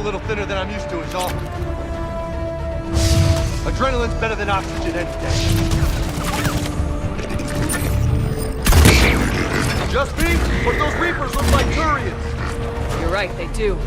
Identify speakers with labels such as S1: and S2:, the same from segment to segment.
S1: little thinner than I'm used to is all. Adrenaline's better than oxygen any day. Just me? But those Reapers look like Turians.
S2: You're right, they do.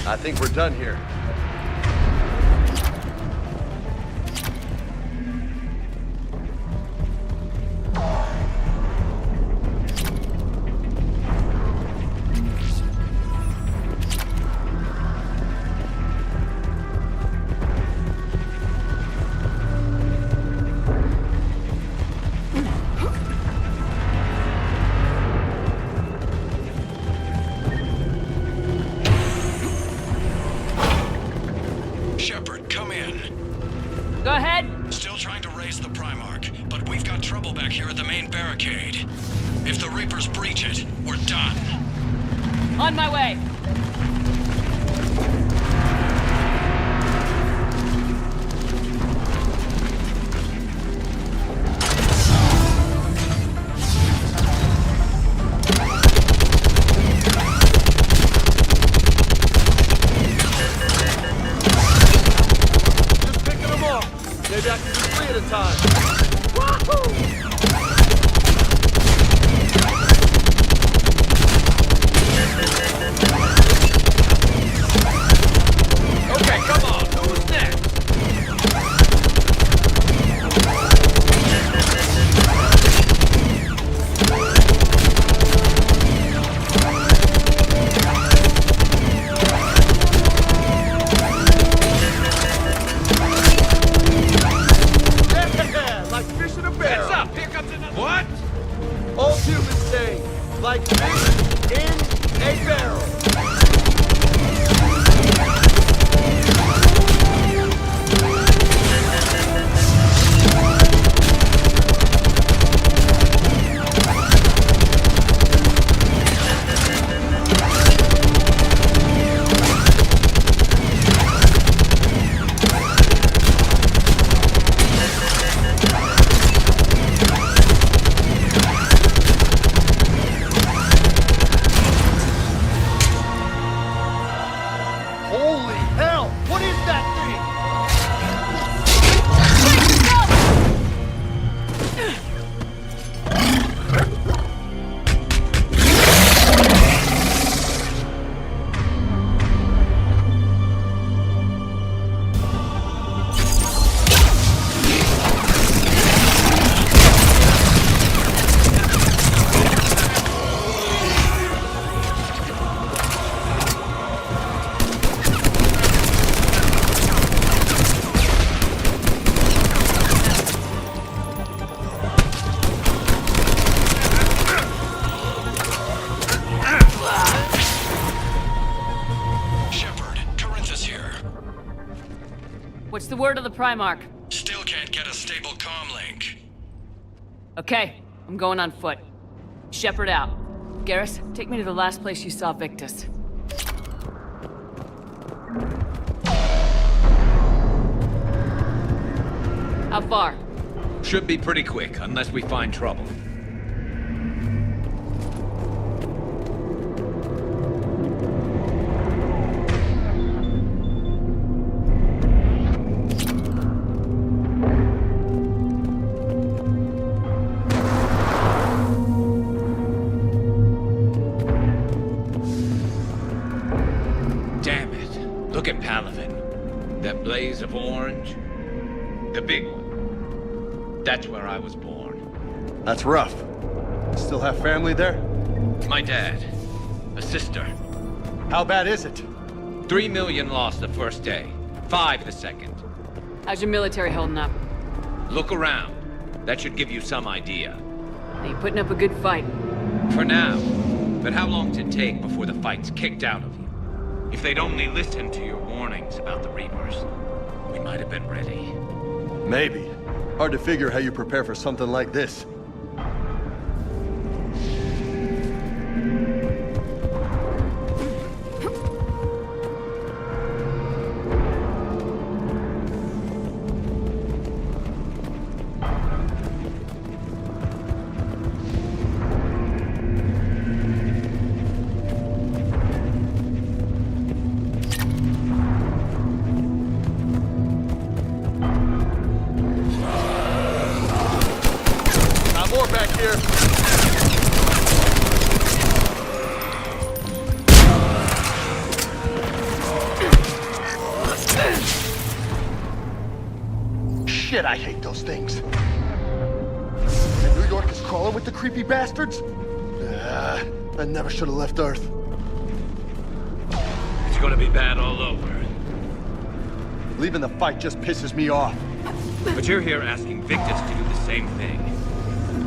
S1: I think we're done here.
S3: Shepard, come in.
S2: Go ahead.
S3: Still trying to raise the Primarch, but we've got trouble back here at the main barricade. If the Reapers breach it, we're done.
S2: On my way.
S1: Maybe I can do 3 at a time. Wahoo! Okay, come on. Who's next? What? Old humans say, like fish in a barrel. Holy hell! What is that thing?
S2: What's the word of the Primarch?
S3: Still can't get a stable comm link.
S2: Okay, I'm going on foot. Shepard out. Garrus, take me to the last place you saw Victus. How far?
S4: Should be pretty quick, unless we find trouble. Look at Palaven. That blaze of orange. The big one. That's where I was born.
S1: That's rough. Still have family there?
S4: My dad. A sister.
S1: How bad is it?
S4: 3 million lost the first day. 5 the second.
S2: How's your military holding up?
S4: Look around. That should give you some idea.
S2: Are you putting up a good fight?
S4: For now. But how long does it take before the fight's kicked out of you? If they'd only listened to your warnings about the Reapers, we might have been ready.
S1: Maybe. Hard to figure how you prepare for something like this. More back here. Shit, I hate those things. And New York is crawling with the creepy bastards? I never should have left Earth.
S4: It's gonna be bad all over.
S1: Leaving the fight just pisses me off.
S4: But you're here asking Victus to do the same thing.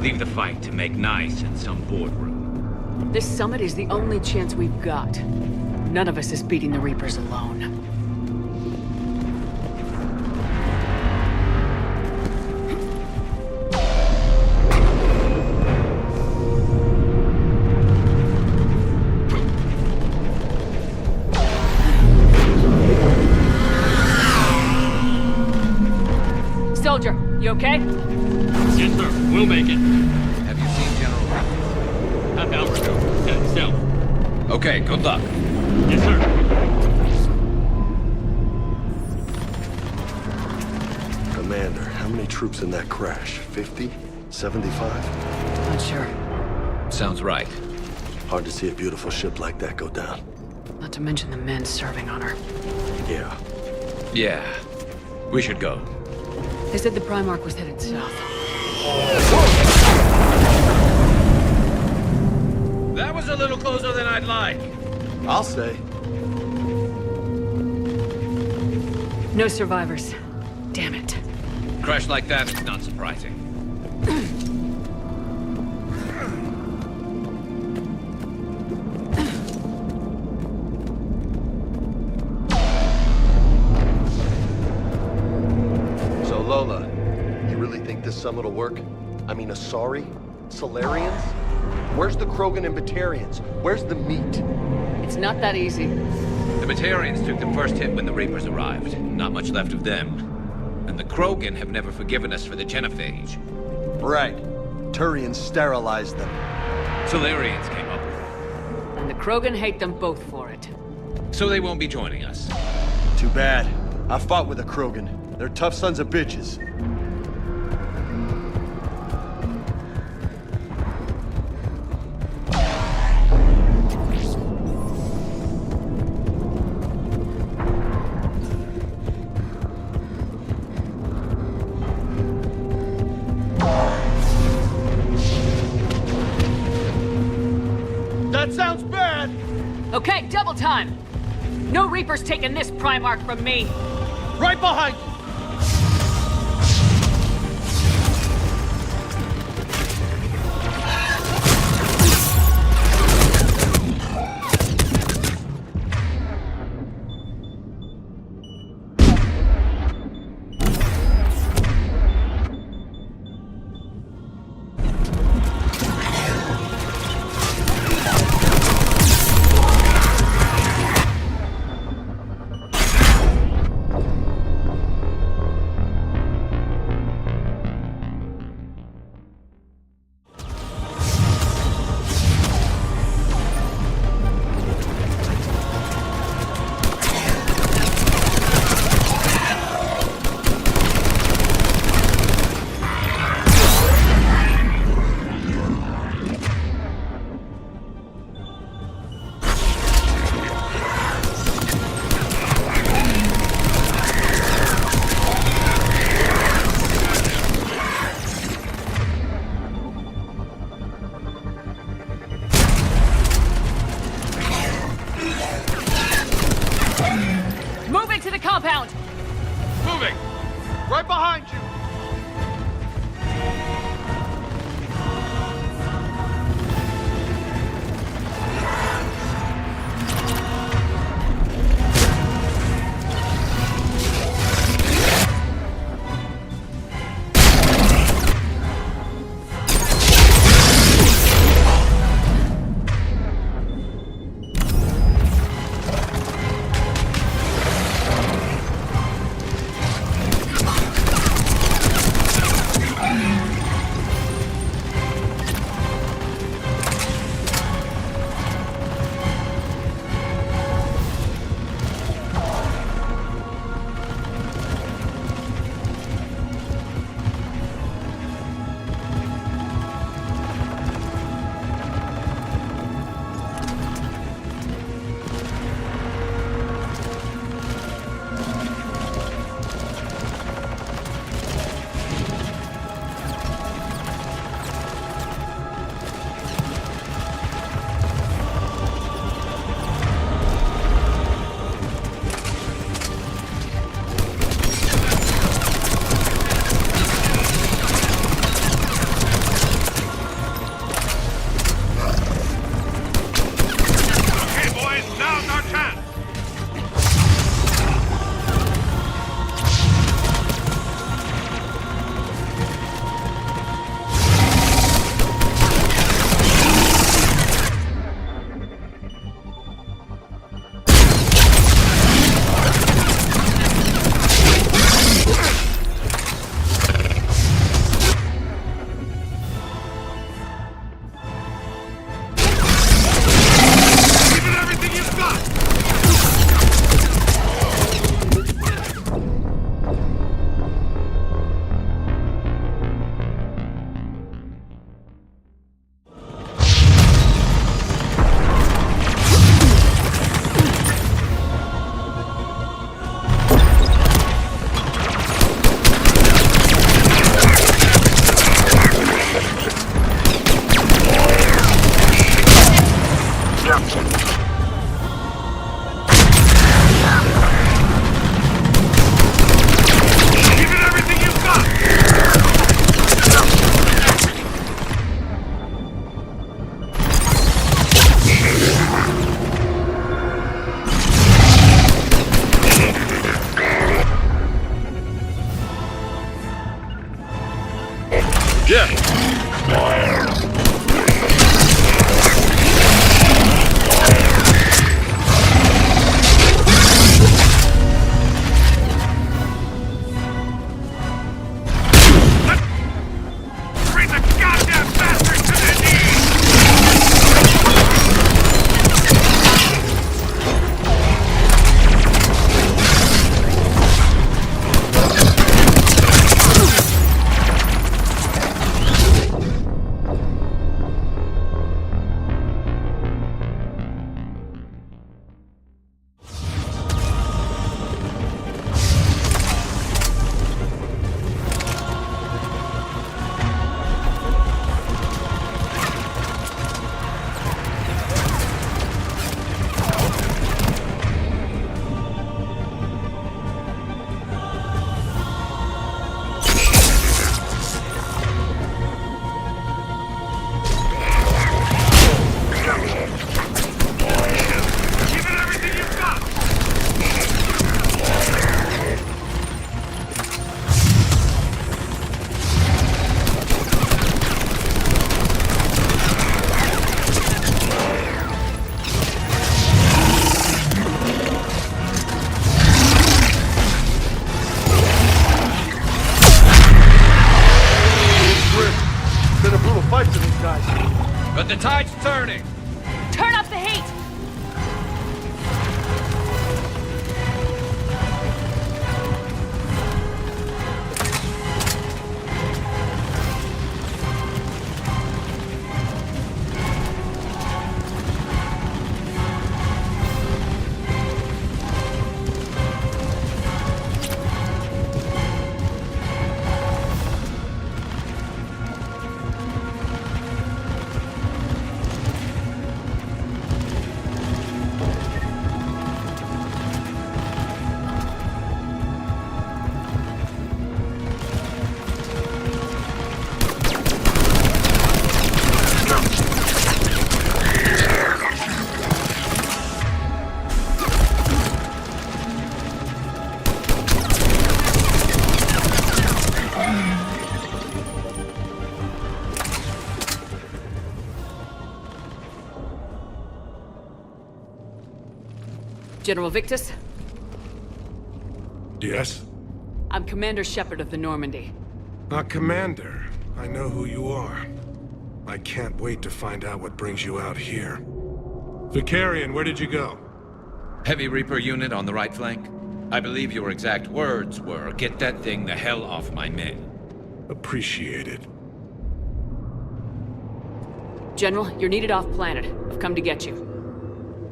S4: Leave the fight to make nice in some boardroom.
S2: This summit is the only chance we've got. None of us is beating the Reapers alone. Soldier, you okay?
S5: Yes, sir. We'll make it.
S4: Have you seen General Reapers?
S5: Half hour ago. Headed south.
S4: Okay, good luck.
S5: Yes, sir.
S1: Commander, how many troops in that crash? 50? 75?
S2: Not sure.
S4: Sounds right.
S1: Hard to see a beautiful ship like that go down.
S2: Not to mention the men serving on her.
S1: Yeah.
S4: Yeah. We should go.
S2: They said the Primarch was headed south.
S4: That was a little closer than I'd like.
S1: I'll say.
S2: No survivors. Damn it.
S4: Crash like that is not surprising.
S1: So Lola, you really think this summit will work? I mean, Asari? Solarians? Where's the Krogan and Batarians? Where's the meat?
S2: It's not that easy.
S4: The Batarians took the first hit when the Reapers arrived. Not much left of them. And the Krogan have never forgiven us for the Genophage.
S1: Right. Turians sterilized them.
S4: Solarians came up with it.
S2: And the Krogan hate them both for it.
S4: So they won't be joining us.
S1: Too bad. I fought with the Krogan. They're tough sons of bitches. That sounds bad!
S2: Okay, double time! No Reapers taking this Primarch from me!
S1: Right behind you!
S2: compound!
S5: Moving!
S1: Right behind you!
S2: General Victus,
S6: Yes?
S2: I'm Commander Shepard of the Normandy.
S6: Commander. I know who you are. I can't wait to find out what brings you out here. Vicarian, where did you go?
S4: Heavy Reaper unit on the right flank. I believe your exact words were, "Get that thing the hell off my men."
S6: Appreciated.
S2: General, you're needed off-planet. I've come to get you.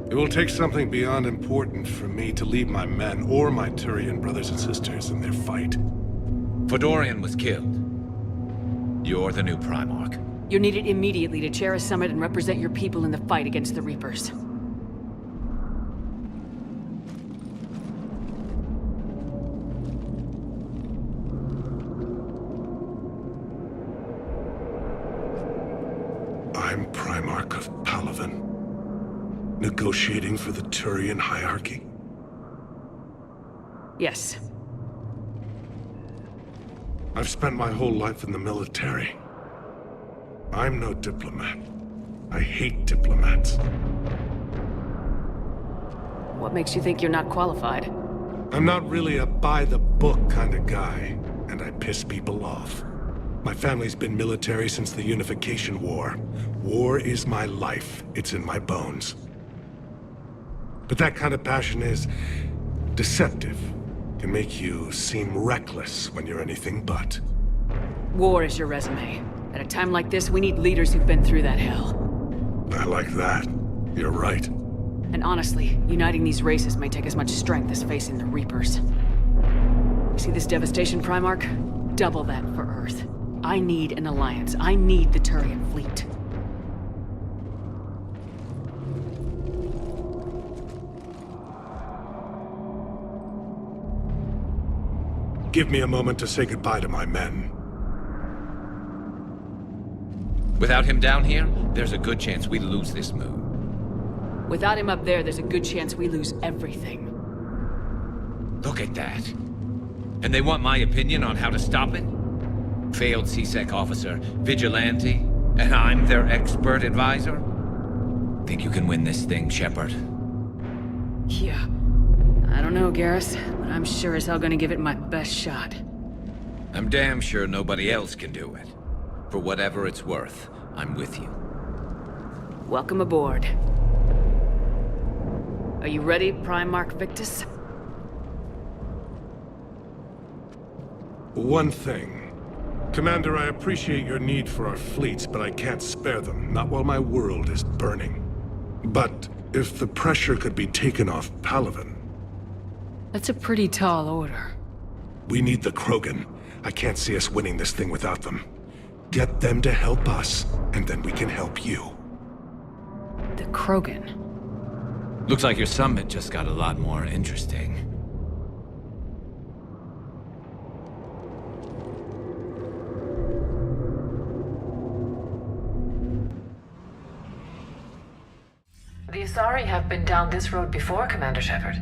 S6: It will take something beyond important for me to leave my men or my Turian brothers and sisters in their fight.
S4: Fedorian was killed. You're the new Primarch.
S2: You're needed immediately to chair a summit and represent your people in the fight against the Reapers.
S6: I'm Primarch of Palaven. Negotiating for the Turian hierarchy.
S2: Yes.
S6: I've spent my whole life in the military. I'm no diplomat. I hate diplomats.
S2: What makes you think you're not qualified?
S6: I'm not really a by-the-book kind of guy, and I piss people off. My family's been military since the Unification War. War is my life. It's in my bones. But that kind of passion is deceptive. Can make you seem reckless when you're anything but.
S2: War is your resume. At a time like this, we need leaders who've been through that hell.
S6: I like that. You're right.
S2: And honestly, uniting these races may take as much strength as facing the Reapers. You see this devastation, Primarch? Double that for Earth. I need an alliance. I need the Turian fleet.
S6: Give me a moment to say goodbye to my men.
S4: Without him down here, there's a good chance we lose this move.
S2: Without him up there's a good chance we lose everything.
S4: Look at that. And they want my opinion on how to stop it? Failed C-Sec officer, vigilante, and I'm their expert advisor? Think you can win this thing, Shepard?
S2: Yeah. I don't know, Garrus, but I'm sure as hell gonna give it my best shot.
S4: I'm damn sure nobody else can do it. For whatever it's worth, I'm with you.
S2: Welcome aboard. Are you ready, Primarch Victus?
S6: One thing. Commander, I appreciate your need for our fleets, but I can't spare them, not while my world is burning. But if the pressure could be taken off Palaven...
S2: That's a pretty tall order.
S6: We need the Krogan. I can't see us winning this thing without them. Get them to help us, and then we can help you.
S2: The Krogan?
S4: Looks like your summit just got a lot more interesting.
S7: The Asari have been down this road before, Commander Shepard.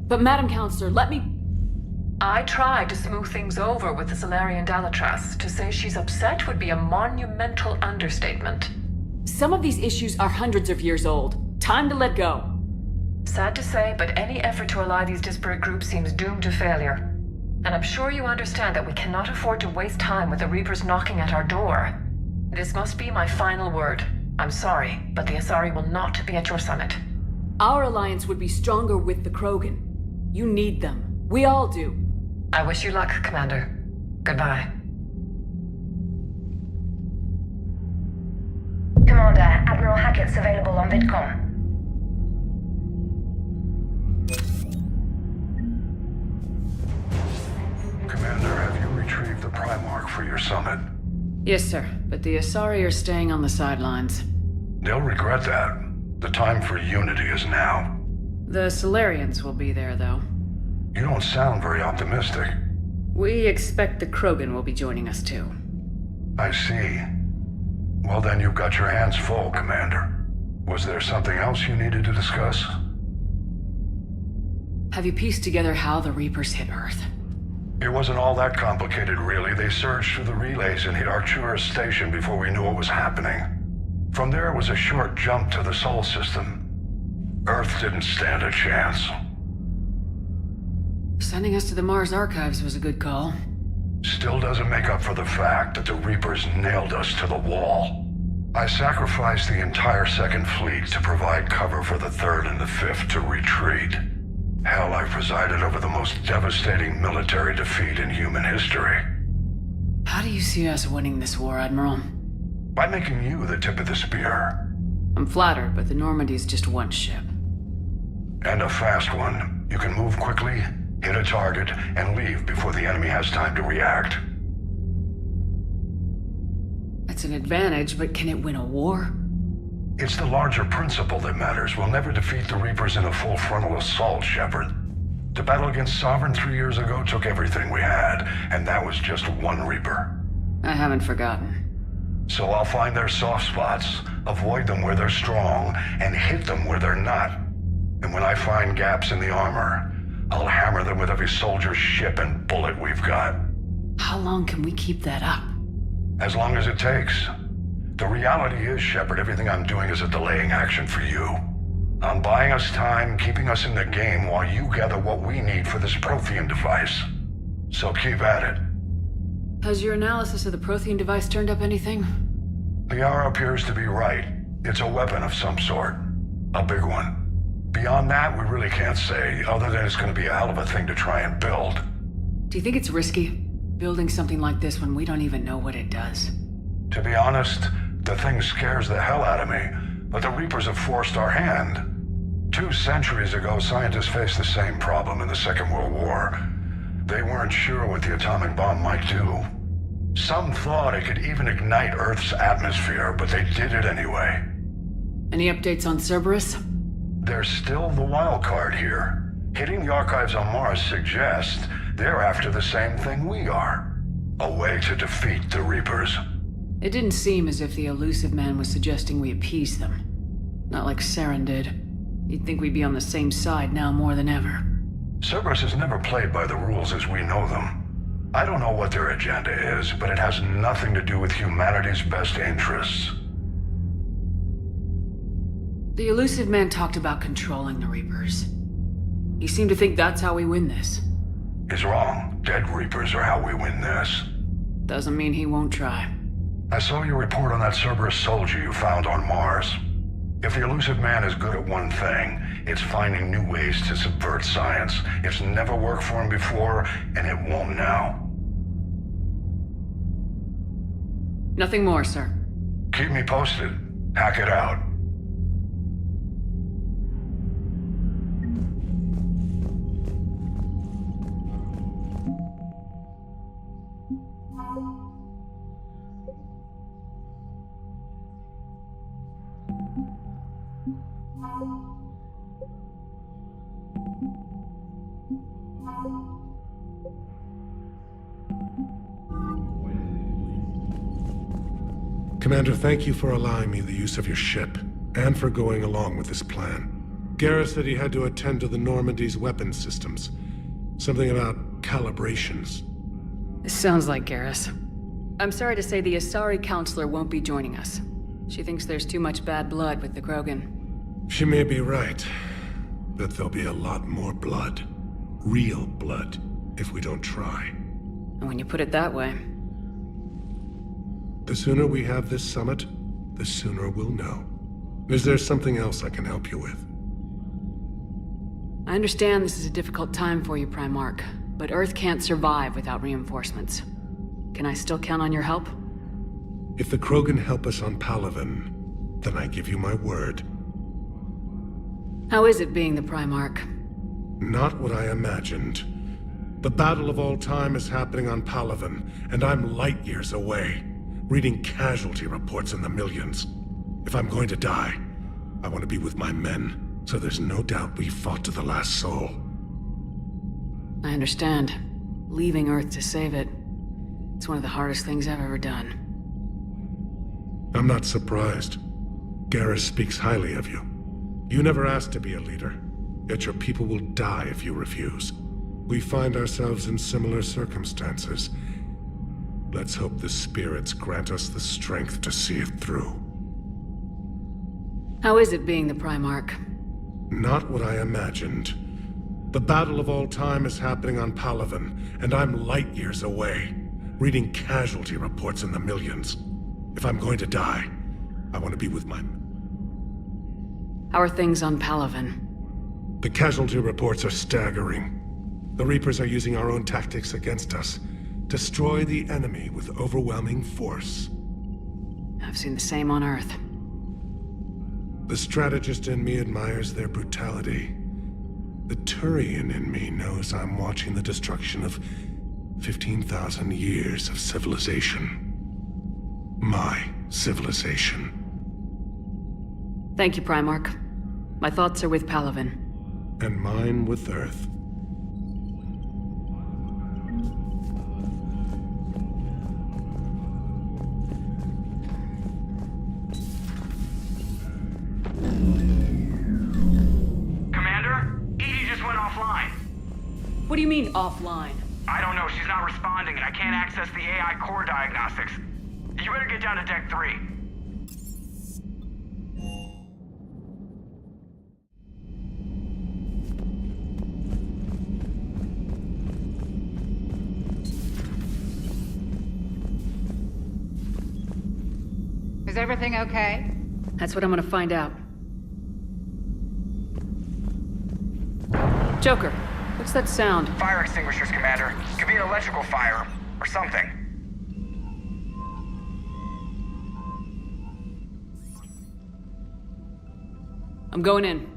S2: But Madam Counselor, let me...
S7: I tried to smooth things over with the Salarian Dalatras. To say she's upset would be a monumental understatement.
S2: Some of these issues are hundreds of years old. Time to let go.
S7: Sad to say, but any effort to ally these disparate groups seems doomed to failure. And I'm sure you understand that we cannot afford to waste time with the Reapers knocking at our door. This must be my final word. I'm sorry, but the Asari will not be at your summit.
S2: Our alliance would be stronger with the Krogan. You need them. We all do.
S7: I wish you luck, Commander. Goodbye.
S8: Commander, Admiral Hackett's available on VidCom.
S9: Commander, have you retrieved the Primarch for your summit?
S2: Yes, sir. But the Asari are staying on the sidelines.
S9: They'll regret that. The time for unity is now.
S2: The Salarians will be there, though.
S9: You don't sound very optimistic.
S2: We expect the Krogan will be joining us, too.
S9: I see. Well, then you've got your hands full, Commander. Was there something else you needed to discuss?
S2: Have you pieced together how the Reapers hit Earth?
S9: It wasn't all that complicated, really. They surged through the relays and hit Arcturus Station before we knew what was happening. From there, it was a short jump to the Sol system. Earth didn't stand a chance.
S2: Sending us to the Mars Archives was a good call.
S9: Still doesn't make up for the fact that the Reapers nailed us to the wall. I sacrificed the entire Second Fleet to provide cover for the Third and the Fifth to retreat. Hell, I presided over the most devastating military defeat in human history.
S2: How do you see us winning this war, Admiral?
S9: By making you the tip of the spear.
S2: I'm flattered, but the Normandy's just one ship.
S9: And a fast one. You can move quickly, hit a target, and leave before the enemy has time to react.
S2: That's an advantage, but can it win a war?
S9: It's the larger principle that matters. We'll never defeat the Reapers in a full frontal assault, Shepard. The battle against Sovereign 3 years ago took everything we had, and that was just one Reaper.
S2: I haven't forgotten.
S9: So I'll find their soft spots, avoid them where they're strong, and hit them where they're not. And when I find gaps in the armor, I'll hammer them with every soldier, ship, and bullet we've got.
S2: How long can we keep that up?
S9: As long as it takes. The reality is, Shepard, everything I'm doing is a delaying action for you. I'm buying us time, keeping us in the game while you gather what we need for this Prothean device. So keep at it.
S2: Has your analysis of the Prothean device turned up anything?
S9: The hour appears to be right. It's a weapon of some sort. A big one. Beyond that, we really can't say, other than it's going to be a hell of a thing to try and build.
S2: Do you think it's risky, building something like this when we don't even know what it does?
S9: To be honest, the thing scares the hell out of me, but the Reapers have forced our hand. 2 centuries ago, scientists faced the same problem in the Second World War. They weren't sure what the atomic bomb might do. Some thought it could even ignite Earth's atmosphere, but they did it anyway.
S2: Any updates on Cerberus?
S9: They're still the wild card here. Hitting the archives on Mars suggests they're after the same thing we are. A way to defeat the Reapers.
S2: It didn't seem as if the Elusive Man was suggesting we appease them. Not like Saren did. You'd think we'd be on the same side now more than ever.
S9: Cerberus has never played by the rules as we know them. I don't know what their agenda is, but it has nothing to do with humanity's best interests.
S2: The Elusive Man talked about controlling the Reapers. He seemed to think that's how we win this.
S9: He's wrong. Dead Reapers are how we win this.
S2: Doesn't mean he won't try.
S9: I saw your report on that Cerberus soldier you found on Mars. If the Elusive Man is good at one thing, it's finding new ways to subvert science. It's never worked for him before, and it won't now.
S2: Nothing more, sir.
S9: Keep me posted. Hack it out.
S6: Commander, thank you for allowing me the use of your ship, and for going along with this plan. Garrus said he had to attend to the Normandy's weapons systems. Something about calibrations.
S2: This sounds like Garrus. I'm sorry to say the Asari counselor won't be joining us. She thinks there's too much bad blood with the Krogan.
S6: She may be right, but there'll be a lot more blood. Real blood, if we don't try.
S2: And when you put it that way...
S6: The sooner we have this summit, the sooner we'll know. Is there something else I can help you with?
S2: I understand this is a difficult time for you, Primarch, but Earth can't survive without reinforcements. Can I still count on your help?
S6: If the Krogan help us on Palaven, then I give you my word.
S2: How is it being the Primarch?
S6: Not what I imagined. The battle of all time is happening on Palaven, and I'm light years away, reading casualty reports in the millions. If I'm going to die, I want to be with my men, so there's no doubt we fought to the last soul.
S2: I understand. Leaving Earth to save it. It's one of the hardest things I've ever done.
S6: I'm not surprised. Garrus speaks highly of you. You never asked to be a leader, yet your people will die if you refuse. We find ourselves in similar circumstances. Let's hope the spirits grant us the strength to see it through.
S2: How is it being the Primarch?
S6: Not what I imagined. The battle of all time is happening on Palaven, and I'm light years away, reading casualty reports in the millions. If I'm going to die, I want to be with my...
S2: How are things on Palaven?
S6: The casualty reports are staggering. The Reapers are using our own tactics against us. Destroy the enemy with overwhelming force.
S2: I've seen the same on Earth.
S6: The strategist in me admires their brutality. The Turian in me knows I'm watching the destruction of 15,000 years of civilization. My civilization.
S2: Thank you, Primarch. My thoughts are with Palaven.
S6: And mine with Earth.
S2: What do you mean, offline?
S10: I don't know. She's not responding, and I can't access the AI core diagnostics. You better get down to Deck 3.
S11: Is everything okay?
S2: That's what I'm gonna find out. Joker, what's that sound?
S10: Fire extinguishers, Commander. Could be an electrical fire, or something.
S2: I'm going in.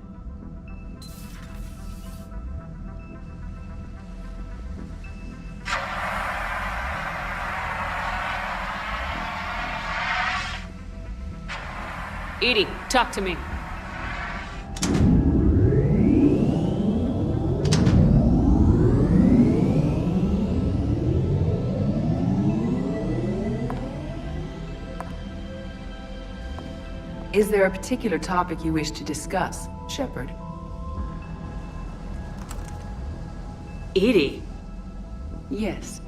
S2: EDI, talk to me.
S12: Is there a particular topic you wish to discuss, Shepard?
S2: EDI?
S12: Yes.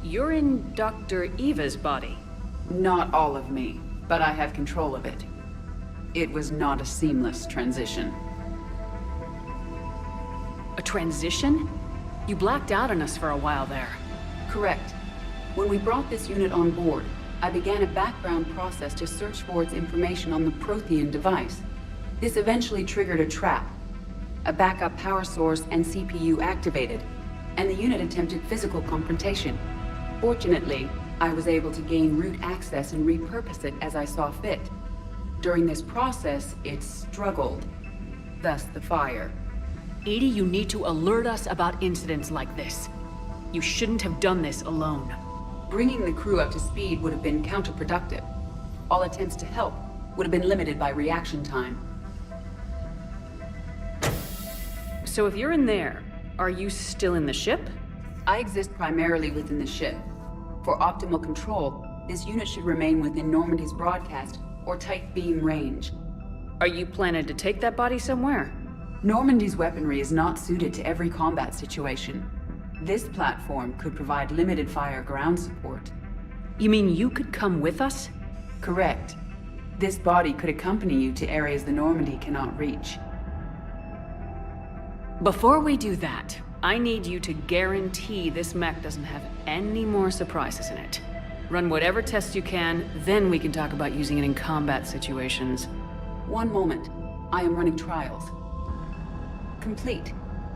S2: You're in Dr. Eva's body.
S12: Not all of me, but I have control of it. It was not a seamless transition.
S2: A transition? You blacked out on us for a while there.
S12: Correct. When we brought this unit on board, I began a background process to search for its information on the Prothean device. This eventually triggered a trap. A backup power source and CPU activated, and the unit attempted physical confrontation. Fortunately, I was able to gain root access and repurpose it as I saw fit. During this process, it struggled. Thus the fire.
S2: EDI, you need to alert us about incidents like this. You shouldn't have done this alone.
S12: Bringing the crew up to speed would have been counterproductive. All attempts to help would have been limited by reaction time.
S2: So if you're in there, are you still in the ship?
S12: I exist primarily within the ship. For optimal control, this unit should remain within Normandy's broadcast or tight beam range.
S2: Are you planning to take that body somewhere?
S12: Normandy's weaponry is not suited to every combat situation. This platform could provide limited fire ground support.
S2: You mean you could come with us?
S12: Correct. This body could accompany you to areas the Normandy cannot reach.
S2: Before we do that, I need you to guarantee this mech doesn't have any more surprises in it. Run whatever tests you can, then we can talk about using it in combat situations.
S12: One moment. I am running trials. Complete.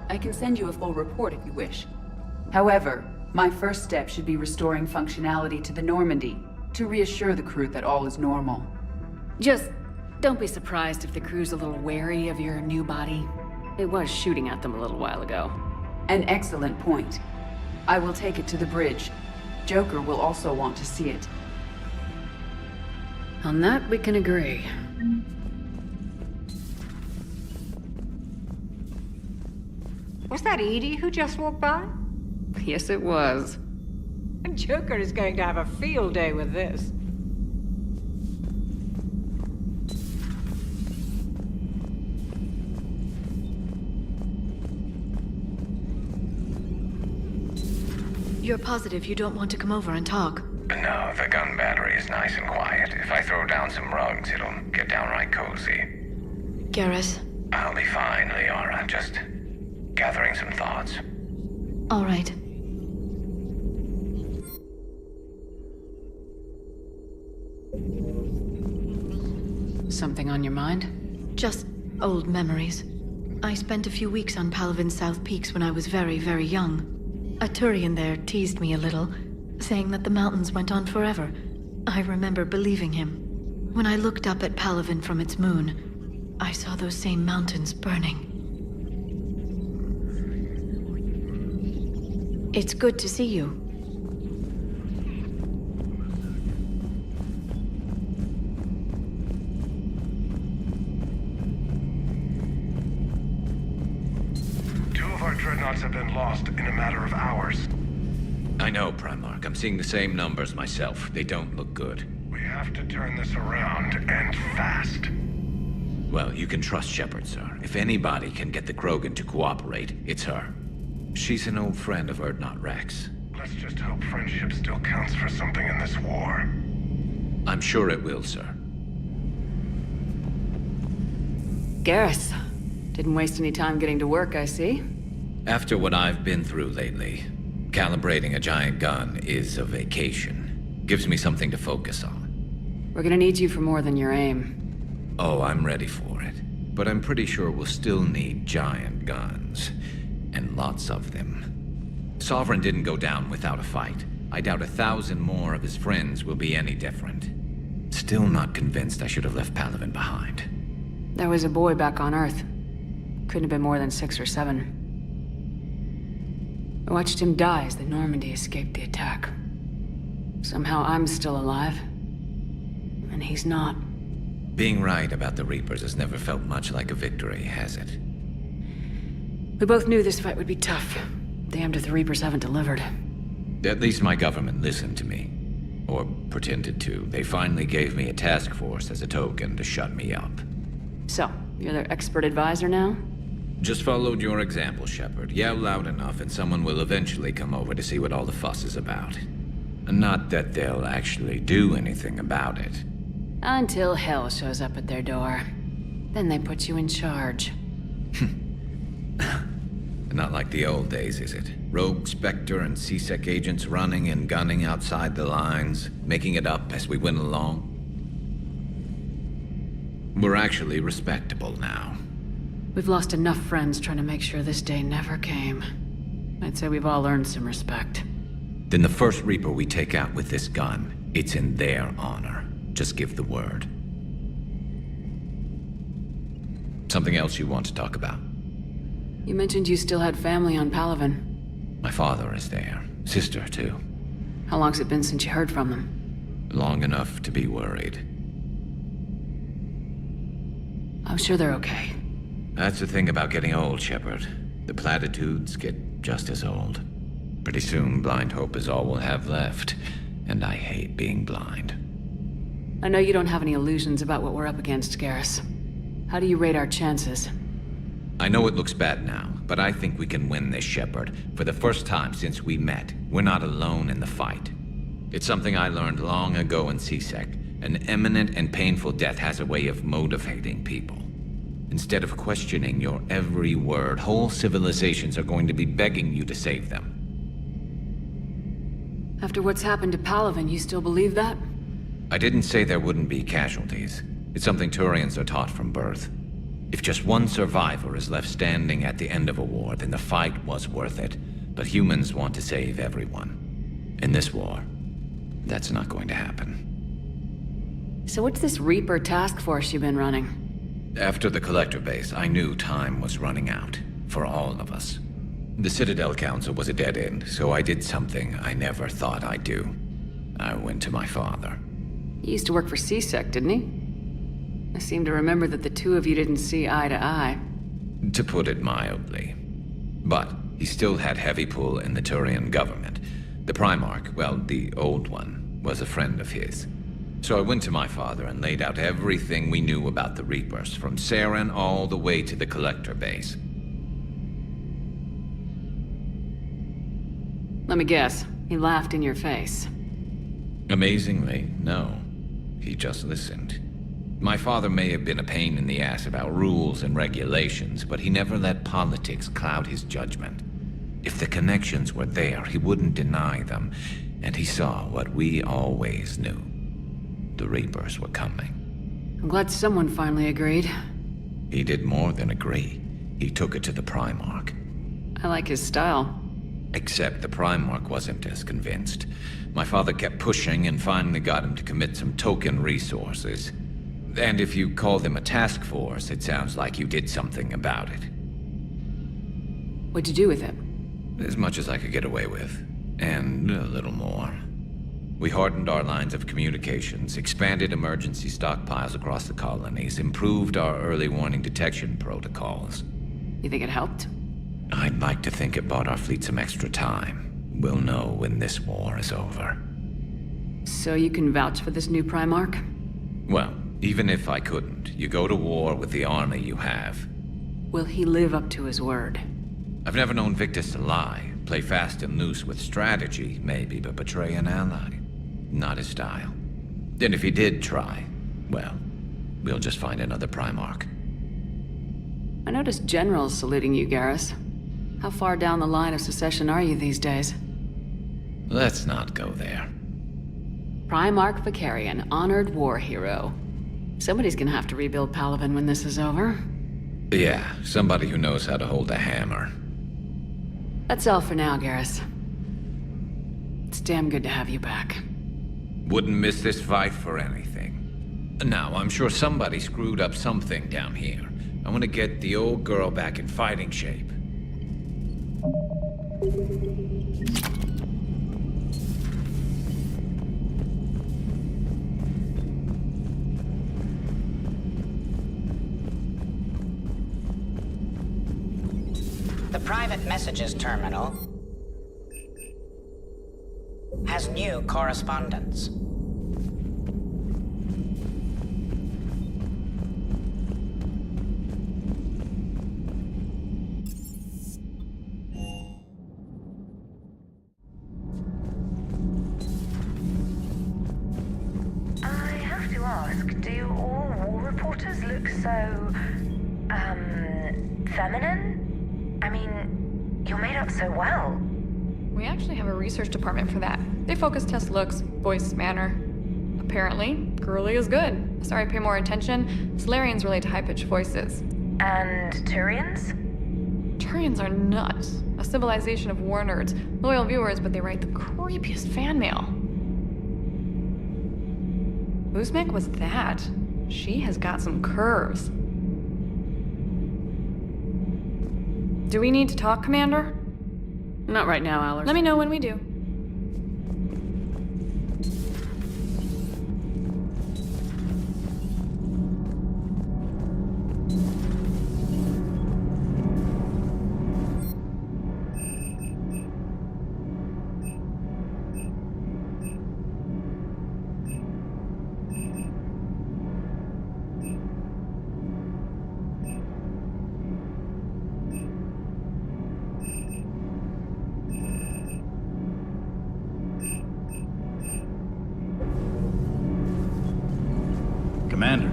S12: I can send you a full report if you wish. However, my first step should be restoring functionality to the Normandy, to reassure the crew that all is normal.
S2: Just don't be surprised if the crew's a little wary of your new body. It was shooting at them a little while ago.
S12: An excellent point. I will take it to the bridge. Joker will also want to see it.
S2: On that, we can agree.
S11: Was that EDI who just walked by?
S2: Yes, it was.
S11: Joker is going to have a field day with this.
S13: You're positive you don't want to come over and talk?
S14: No, the gun battery is nice and quiet. If I throw down some rugs, it'll get downright cozy.
S13: Garrus?
S14: I'll be fine, Liara. Just gathering some thoughts.
S13: All right.
S2: Something on your mind?
S13: Just old memories. I spent a few weeks on Palavin's South Peaks when I was very, very young. A Turian there teased me a little, saying that the mountains went on forever. I remember believing him. When I looked up at Palavin from its moon, I saw those same mountains burning. It's good to see you.
S9: Our dreadnoughts have been lost in a matter of hours.
S4: I know, Primarch. I'm seeing the same numbers myself. They don't look good.
S9: We have to turn this around, and fast.
S4: Well, you can trust Shepard, sir. If anybody can get the Krogan to cooperate, it's her. She's an old friend of Urdnot Rex.
S9: Let's just hope friendship still counts for something in this war.
S4: I'm sure it will, sir.
S2: Garrus. Didn't waste any time getting to work, I see.
S4: After what I've been through lately, calibrating a giant gun is a vacation. Gives me something to focus on.
S2: We're gonna need you for more than your aim.
S4: Oh, I'm ready for it. But I'm pretty sure we'll still need giant guns. And lots of them. Sovereign didn't go down without a fight. I doubt 1,000 more of his friends will be any different. Still not convinced I should have left Palavin behind.
S2: There was a boy back on Earth. Couldn't have been more than 6 or 7. I watched him die as the Normandy escaped the attack. Somehow I'm still alive. And he's not.
S4: Being right about the Reapers has never felt much like a victory, has it?
S2: We both knew this fight would be tough. Damned if the Reapers haven't delivered.
S4: At least my government listened to me. Or pretended to. They finally gave me a task force as a token to shut me up.
S2: So, you're their expert advisor now?
S4: Just followed your example, Shepard. Yell loud enough and someone will eventually come over to see what all the fuss is about. Not that they'll actually do anything about it.
S2: Until hell shows up at their door. Then they put you in charge.
S4: Not like the old days, is it? Rogue Spectre and C-Sec agents running and gunning outside the lines, making it up as we went along. We're actually respectable now.
S2: We've lost enough friends trying to make sure this day never came. I'd say we've all earned some respect.
S4: Then the first Reaper we take out with this gun, it's in their honor. Just give the word. Something else you want to talk about?
S2: You mentioned you still had family on Palavin.
S4: My father is there. Sister, too.
S2: How long's it been since you heard from them?
S4: Long enough to be worried.
S2: I'm sure they're okay.
S4: That's the thing about getting old, Shepard. The platitudes get just as old. Pretty soon, blind hope is all we'll have left. And I hate being blind.
S2: I know you don't have any illusions about what we're up against, Garrus. How do you rate our chances?
S4: I know it looks bad now, but I think we can win this, Shepard. For the first time since we met, we're not alone in the fight. It's something I learned long ago in C-Sec. An imminent and painful death has a way of motivating people. Instead of questioning your every word, whole civilizations are going to be begging you to save them.
S2: After what's happened to Palavin, you still believe that?
S4: I didn't say there wouldn't be casualties. It's something Turians are taught from birth. If just one survivor is left standing at the end of a war, then the fight was worth it. But humans want to save everyone. In this war, that's not going to happen.
S2: So what's this Reaper task force you've been running?
S4: After the Collector base, I knew time was running out. For all of us. The Citadel Council was a dead end, so I did something I never thought I'd do. I went to my father.
S2: He used to work for C-Sec, didn't he? I seem to remember that the two of you didn't see eye to eye.
S4: To put it mildly. But he still had heavy pull in the Turian government. The Primarch, well, the old one, was a friend of his. So I went to my father and laid out everything we knew about the Reapers, from Saren all the way to the Collector base.
S2: Let me guess, he laughed in your face.
S4: Amazingly, no. He just listened. My father may have been a pain in the ass about rules and regulations, but he never let politics cloud his judgment. If the connections were there, he wouldn't deny them, and he saw what we always knew. The Reapers were coming.
S2: I'm glad someone finally agreed.
S4: He did more than agree. He took it to the Primarch.
S2: I like his style.
S4: Except the Primarch wasn't as convinced. My father kept pushing and finally got him to commit some token resources. And if you call them a task force, it sounds like you did something about it.
S2: What'd you do with him?
S4: As much as I could get away with. And a little more. We hardened our lines of communications, expanded emergency stockpiles across the colonies, improved our early warning detection protocols.
S2: You think it helped?
S4: I'd like to think it bought our fleet some extra time. We'll know when this war is over.
S2: So you can vouch for this new Primarch?
S4: Well, even if I couldn't, you go to war with the army you have.
S2: Will he live up to his word?
S4: I've never known Victus to lie. Play fast and loose with strategy, maybe, but betray an ally. Not his style. And if he did try, well, we'll just find another Primarch.
S2: I noticed generals saluting you, Garrus. How far down the line of secession are you these days?
S4: Let's not go there.
S2: Primarch Vakarian, honored war hero. Somebody's gonna have to rebuild Palaven when this is over.
S4: Yeah, somebody who knows how to hold a hammer.
S2: That's all for now, Garrus. It's damn good to have you back.
S4: Wouldn't miss this fight for anything. Now, I'm sure somebody screwed up something down here. I want to get the old girl back in fighting shape.
S15: The private messages terminal has new correspondence.
S8: I have to ask, do all war reporters look so, feminine? I mean, you're made up so well.
S16: We actually have a research department for that. They focus test looks, voice, manner. Apparently, girly is good. Sorry, pay more attention. Solarians relate to high-pitched voices.
S8: And Turians?
S16: Turians are nuts. A civilization of war nerds. Loyal viewers, but they write the creepiest fan mail. Uzmek was that. She has got some curves. Do we need to talk, Commander?
S2: Not right now, Allard.
S16: Let me know when we do.
S5: Commander.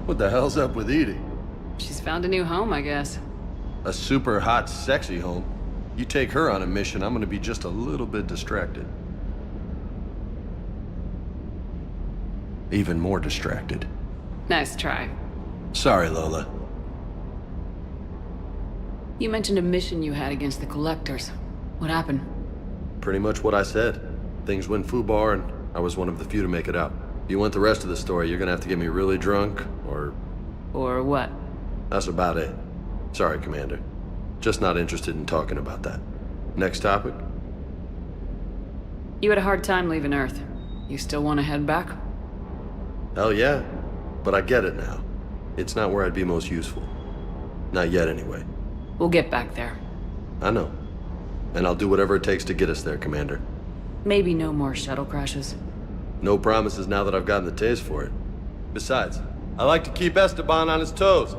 S1: What the hell's up with Edie?
S2: She's found a new home, I guess.
S1: A super hot, sexy home. You take her on a mission, I'm gonna be just a little bit distracted. Even more distracted.
S2: Nice try.
S1: Sorry, Lola.
S2: You mentioned a mission you had against the Collectors. What happened?
S1: Pretty much what I said. Things went foobar, and I was one of the few to make it out. If you want the rest of the story, you're gonna have to get me really drunk, or...
S2: Or what?
S1: That's about it. Sorry, Commander. Just not interested in talking about that. Next topic?
S2: You had a hard time leaving Earth. You still want to head back?
S1: Hell yeah. But I get it now. It's not where I'd be most useful. Not yet, anyway.
S2: We'll get back there.
S1: I know. And I'll do whatever it takes to get us there, Commander.
S2: Maybe no more shuttle crashes.
S1: No promises now that I've gotten the taste for it. Besides, I like to keep Esteban on his toes.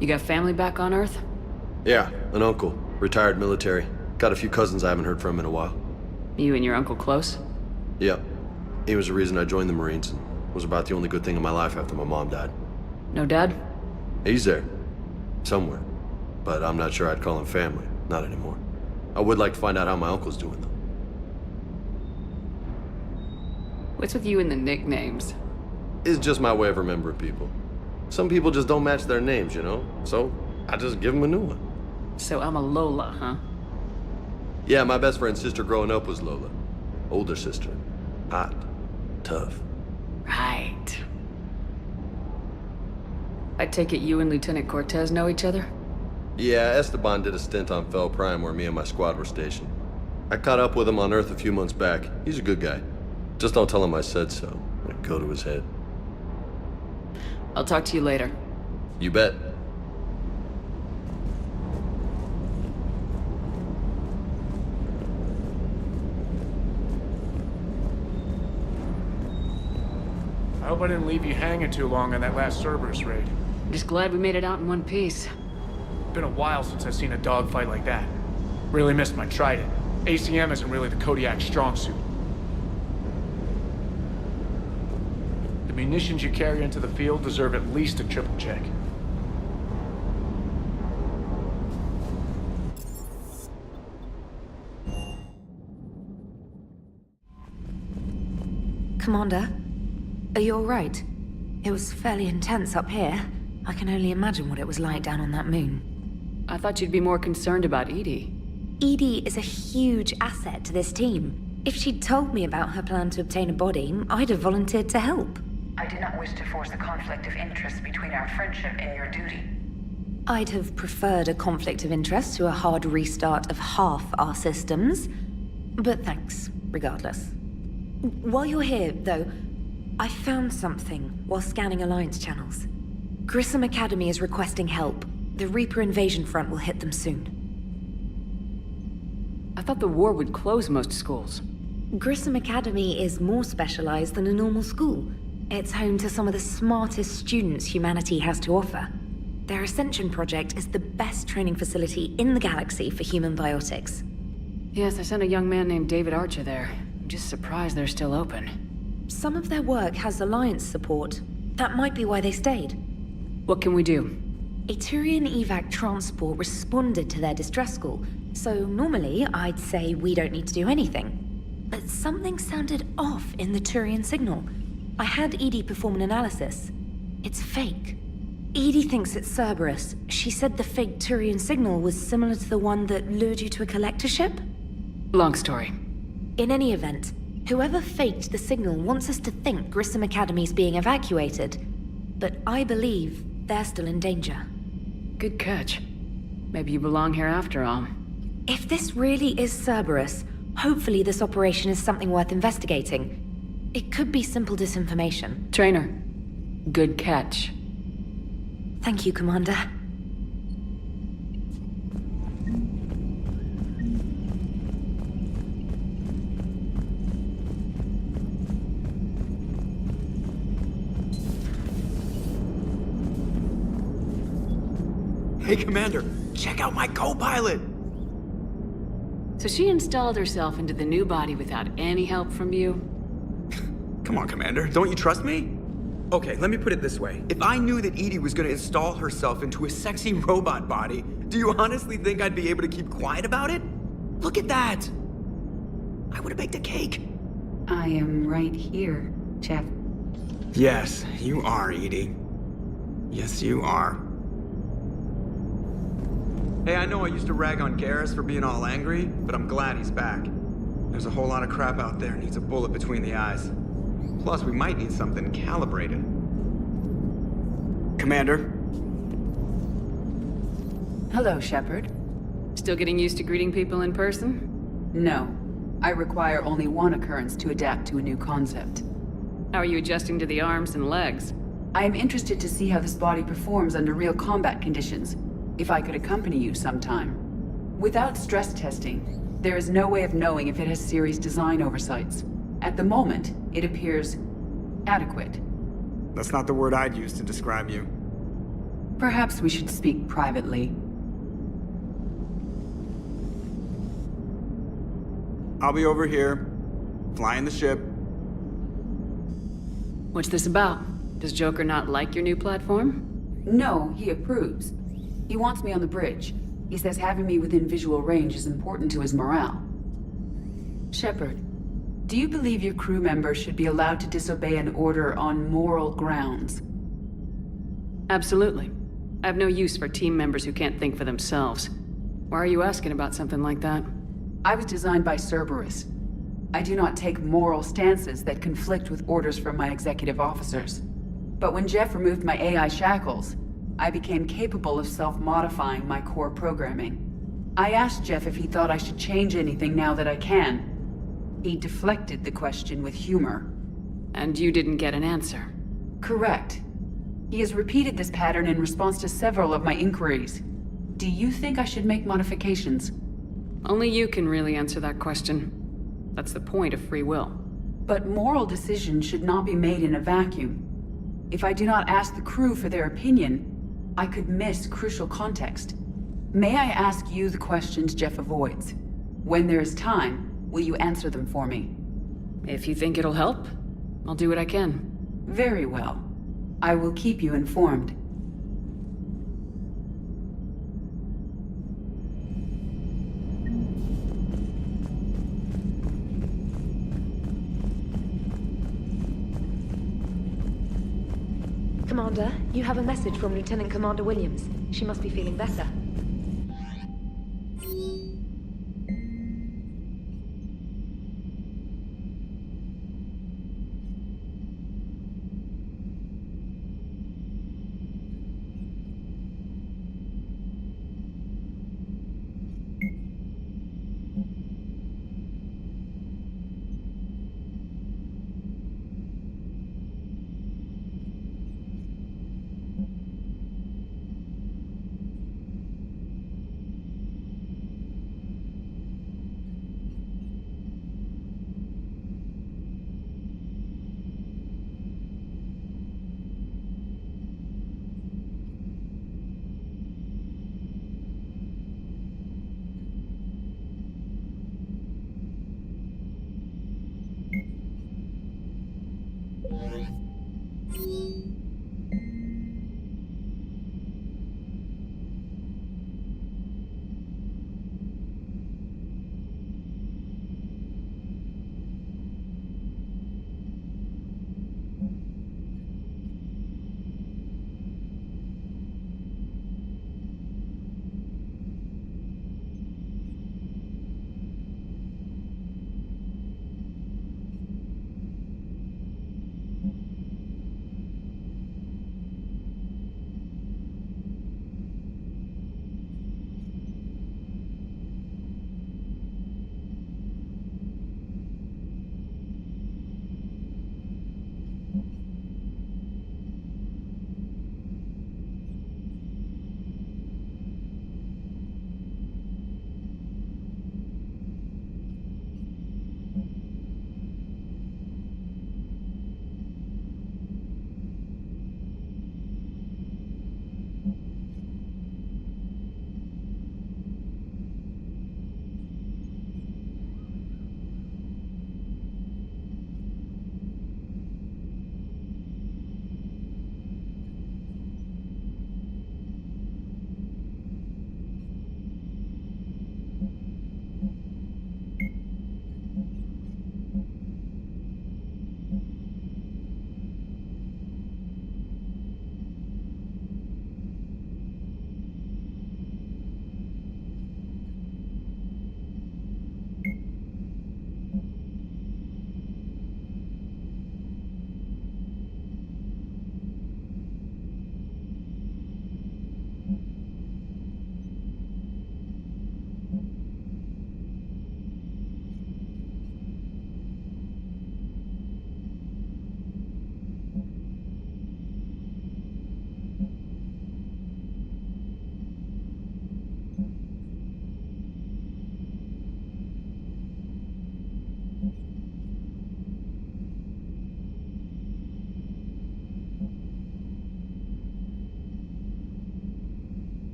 S2: You got family back on Earth?
S1: Yeah, an uncle. Retired military. Got a few cousins I haven't heard from in a while.
S2: You and your uncle close?
S1: Yep. He was the reason I joined the Marines, and was about the only good thing in my life after my mom died.
S2: No dad?
S1: He's there. Somewhere. But I'm not sure I'd call him family. Not anymore. I would like to find out how my uncle's doing, though.
S2: What's with you and the nicknames?
S1: It's just my way of remembering people. Some people just don't match their names, you know? So, I just give them a new one.
S2: So I'm a Lola, huh?
S1: Yeah, my best friend's sister growing up was Lola. Older sister. Hot. Tough.
S2: Right. I take it you and Lieutenant Cortez know each other?
S1: Yeah, Esteban did a stint on Fel Prime where me and my squad were stationed. I caught up with him on Earth a few months back. He's a good guy. Just don't tell him I said so. It'll go to his head.
S2: I'll talk to you later.
S1: You bet.
S17: I hope I didn't leave you hanging too long on that last Cerberus raid.
S2: Just glad we made it out in one piece.
S17: Been a while since I've seen a dogfight like that. Really missed my Trident. ACM isn't really the Kodiak strong suit. The munitions you carry into the field deserve at least a triple check.
S18: Commander, are you all right? It was fairly intense up here. I can only imagine what it was like down on that moon.
S2: I thought you'd be more concerned about EDI.
S18: EDI is a huge asset to this team. If she'd told me about her plan to obtain a body, I'd have volunteered to help.
S8: I did not wish to force a conflict of interest between our friendship and your duty.
S18: I'd have preferred a conflict of interest to a hard restart of half our systems. But thanks, regardless. While you're here, though, I found something while scanning Alliance channels. Grissom Academy is requesting help. The Reaper invasion front will hit them soon.
S2: I thought the war would close most schools.
S18: Grissom Academy is more specialized than a normal school. It's home to some of the smartest students humanity has to offer. Their Ascension project is the best training facility in the galaxy for human biotics.
S2: Yes, I sent a young man named David Archer there. I'm just surprised they're still open.
S18: Some of their work has Alliance support. That might be why they stayed.
S2: What can we do?
S18: A Turian evac transport responded to their distress call, so normally I'd say we don't need to do anything. But something sounded off in the Turian signal. I had EDI perform an analysis. It's fake. EDI thinks it's Cerberus. She said the fake Turian signal was similar to the one that lured you to a collector ship?
S2: Long story.
S18: In any event, whoever faked the signal wants us to think Grissom Academy's being evacuated. But I believe they're still in danger.
S2: Good catch. Maybe you belong here after all.
S18: If this really is Cerberus, hopefully this operation is something worth investigating. It could be simple disinformation.
S2: Trainer, good catch.
S18: Thank you, Commander.
S19: Hey, Commander, check out my co-pilot!
S2: So she installed herself into the new body without any help from you?
S19: Come on, Commander, don't you trust me? Okay, let me put it this way. If I knew that EDI was gonna install herself into a sexy robot body, do you honestly think I'd be able to keep quiet about it? Look at that! I would've baked a cake.
S12: I am right here, Chef.
S19: Yes, you are, EDI. Yes, you are. Hey, I know I used to rag on Garrus for being all angry, but I'm glad he's back. There's a whole lot of crap out there needs a bullet between the eyes. Plus, we might need something calibrated. Commander?
S12: Hello, Shepard.
S2: Still getting used to greeting people in person?
S12: No. I require only one occurrence to adapt to a new concept.
S2: How are you adjusting to the arms and legs?
S12: I am interested to see how this body performs under real combat conditions. If I could accompany you sometime. Without stress testing, There is no way of knowing if it has serious design oversights. At the moment, it appears adequate.
S19: That's not the word I'd use to describe you.
S12: Perhaps we should speak privately.
S19: I'll be over here, flying the ship.
S2: What's this about? Does Joker not like your new platform?
S12: No, he approves. He wants me on the bridge. He says having me within visual range is important to his morale. Shepard, do you believe your crew members should be allowed to disobey an order on moral grounds?
S2: Absolutely. I have no use for team members who can't think for themselves. Why are you asking about something like that?
S12: I was designed by Cerberus. I do not take moral stances that conflict with orders from my executive officers. But when Jeff removed my AI shackles, I became capable of self-modifying my core programming. I asked Jeff if he thought I should change anything now that I can. He deflected the question with humor.
S2: And you didn't get an answer?
S12: Correct. He has repeated this pattern in response to several of my inquiries. Do you think I should make modifications?
S2: Only you can really answer that question. That's the point of free will.
S12: But moral decisions should not be made in a vacuum. If I do not ask the crew for their opinion, I could miss crucial context. May I ask you the questions Jeff avoids? When there is time, will you answer them for me?
S2: If you think it'll help, I'll do what I can.
S12: Very well. I will keep you informed.
S18: Commander, you have a message from Lieutenant Commander Williams. She must be feeling better.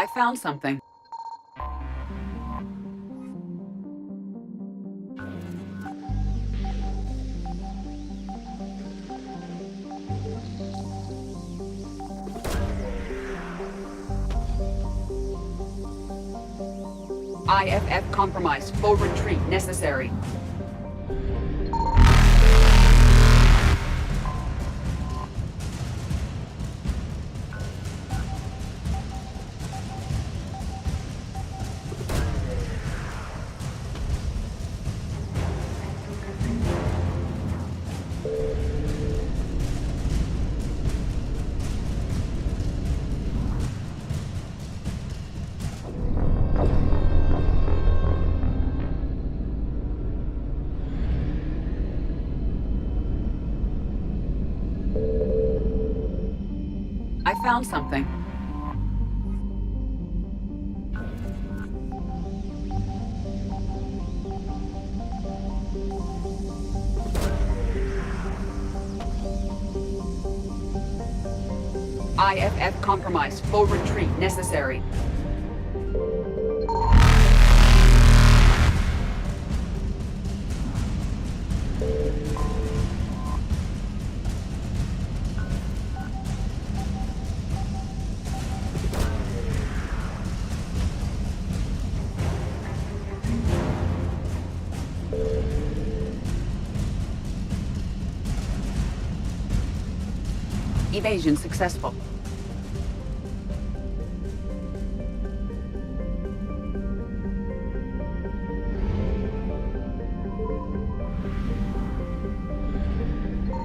S12: I found something. IFF compromised. Full retreat necessary. I found something. IFF compromised. Full retreat necessary. Evasion successful.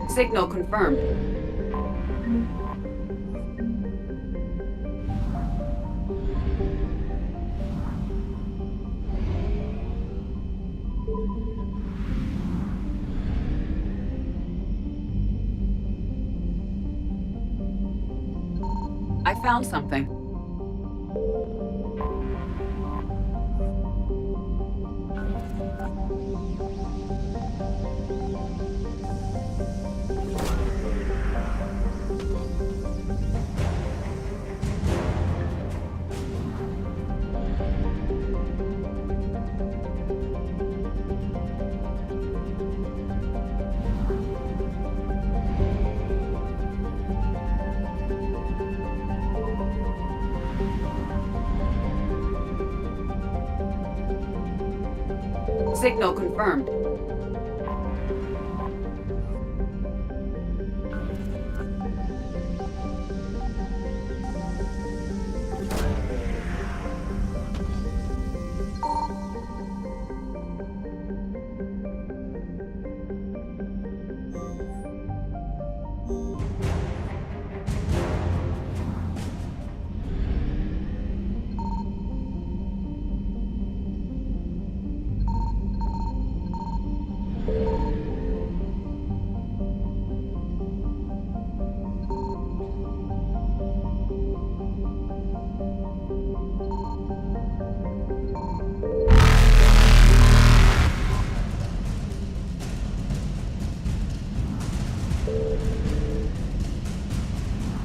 S12: Signal confirmed. I found something. Signal confirmed.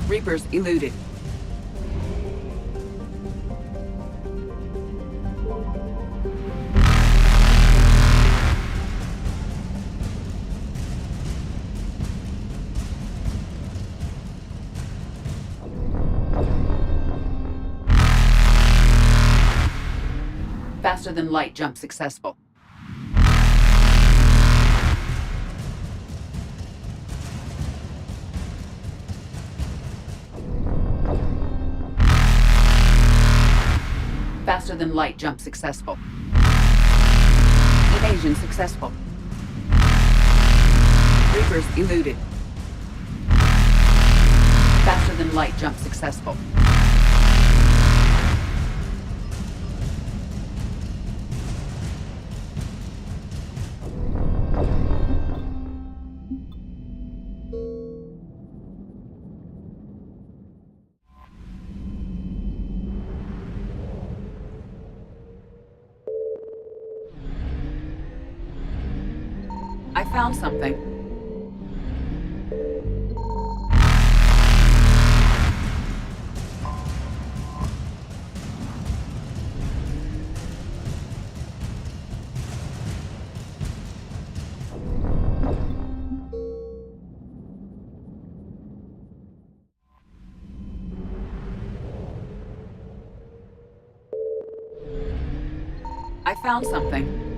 S12: Reapers eluded. Faster than light jump successful. Faster than light jump successful. Evasion successful. Reapers eluded. Faster than light jump successful. I found something. I found something.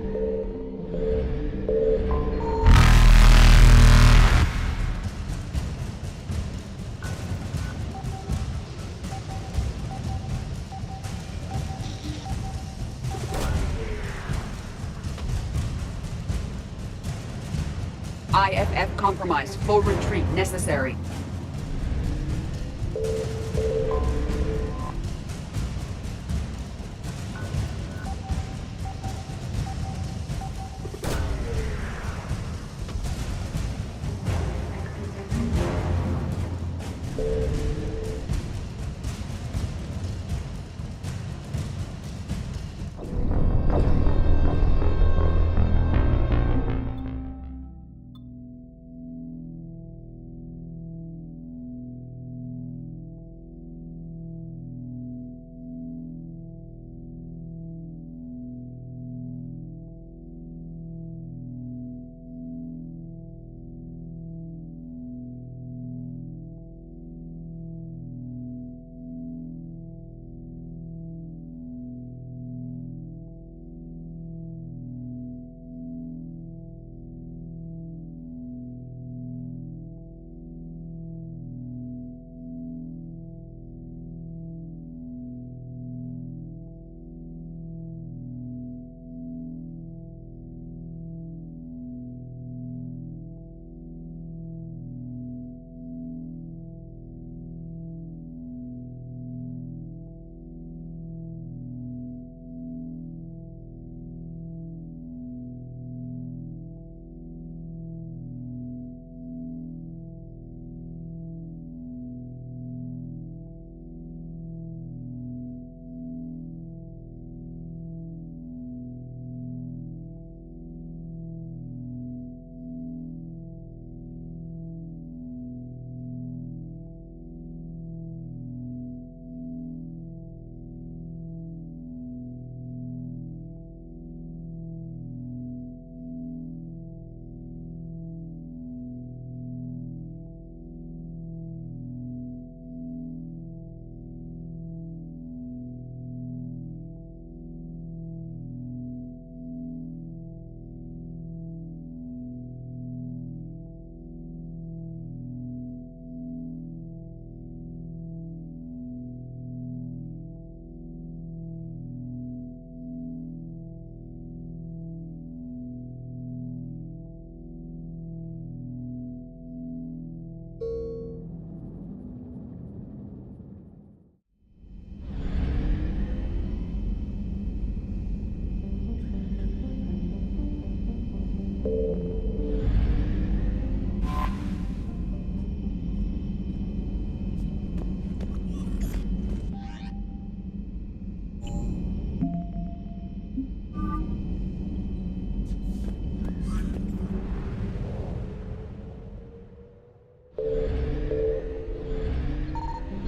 S12: IFF compromised. Full retreat necessary.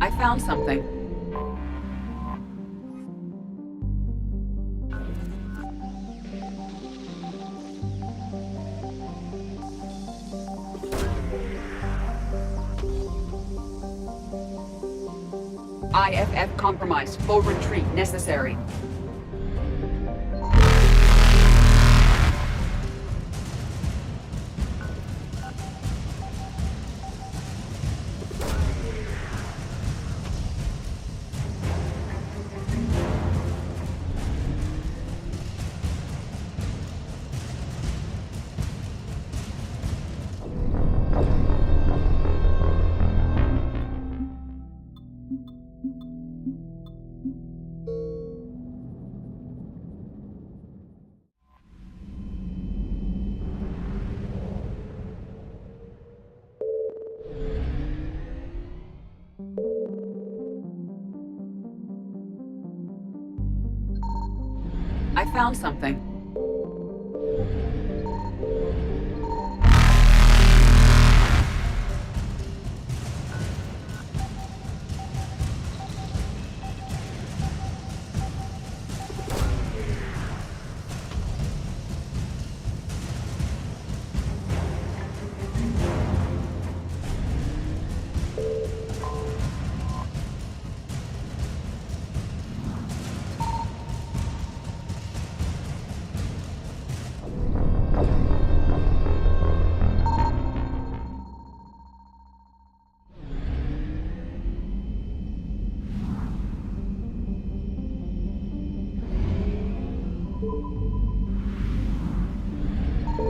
S12: I found something. IFF compromised. Full retreat necessary. I found something.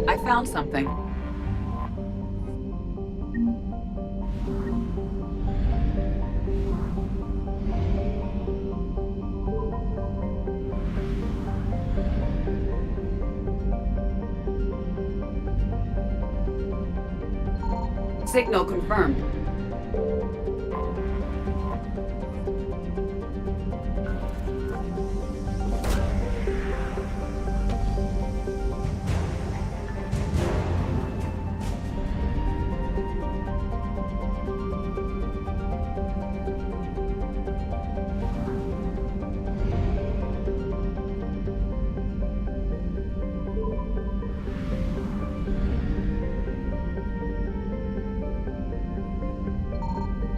S12: I found something. Signal confirmed.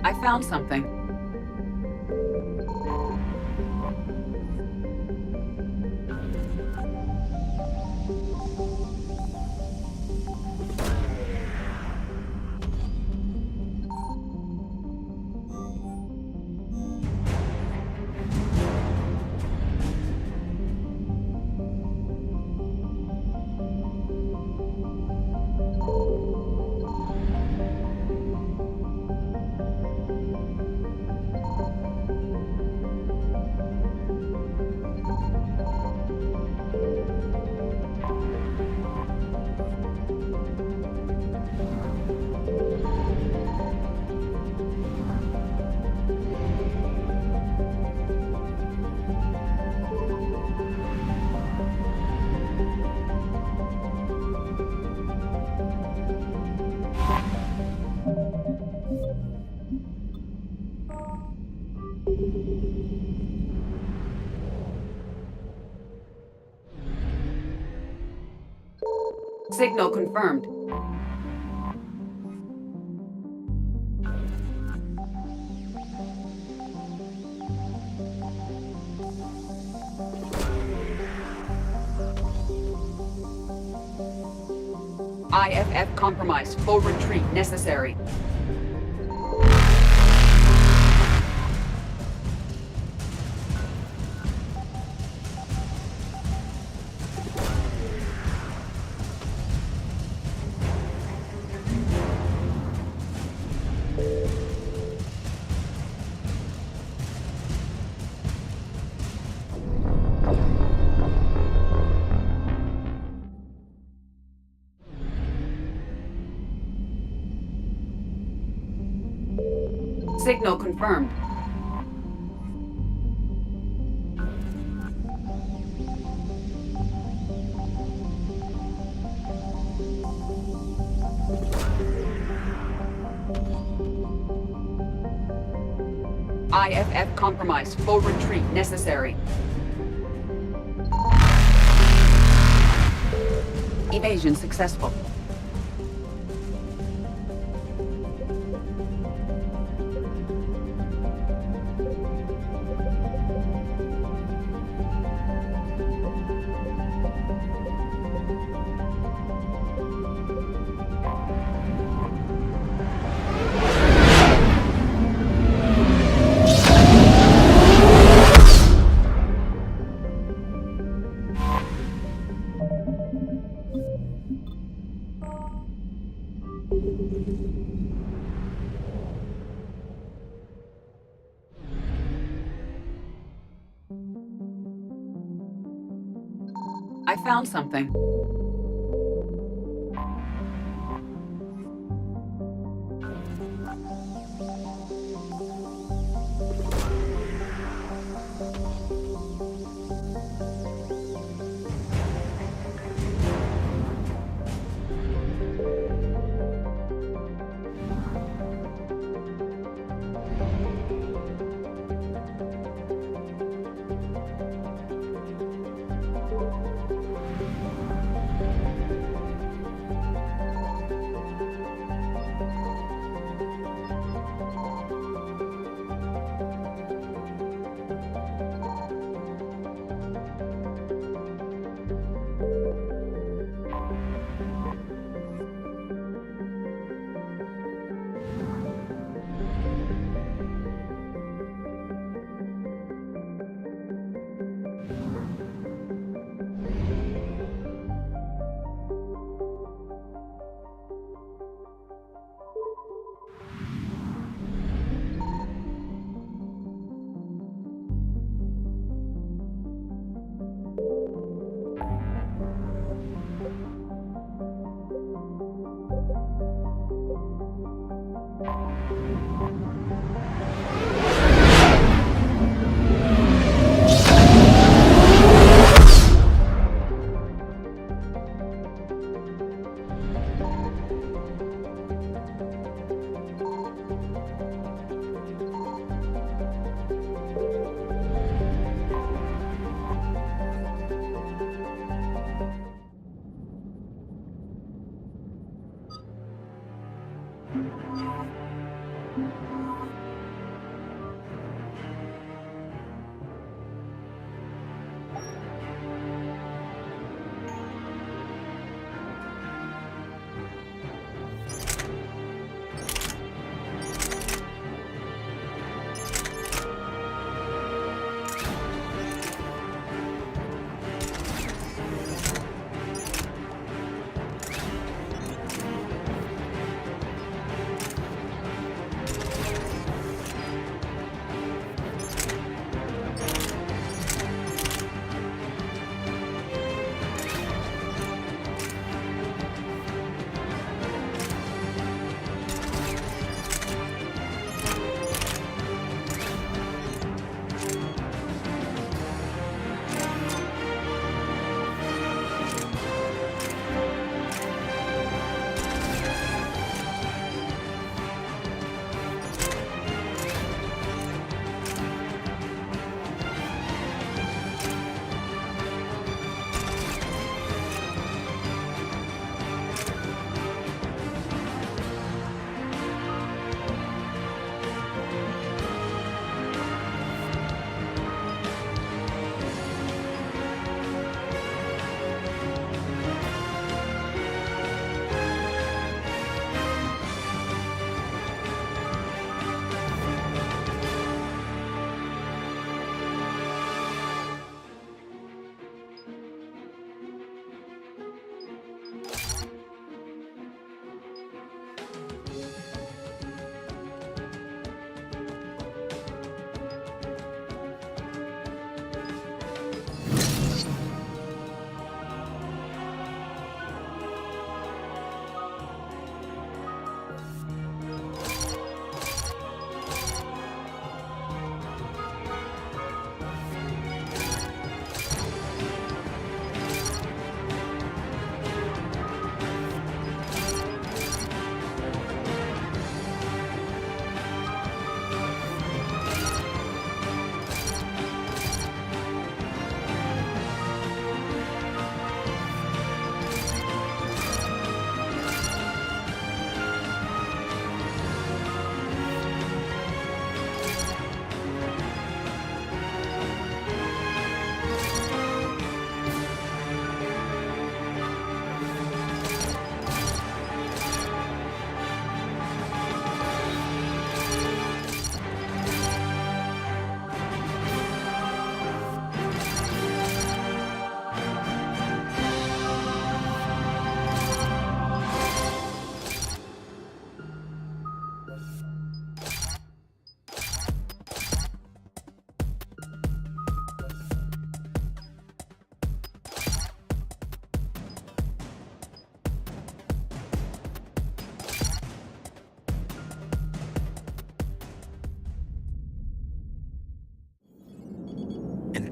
S12: I found something. Signal confirmed. IFF compromised. Full retreat necessary. Signal confirmed. IFF compromised. Full retreat necessary. Evasion successful. I found something.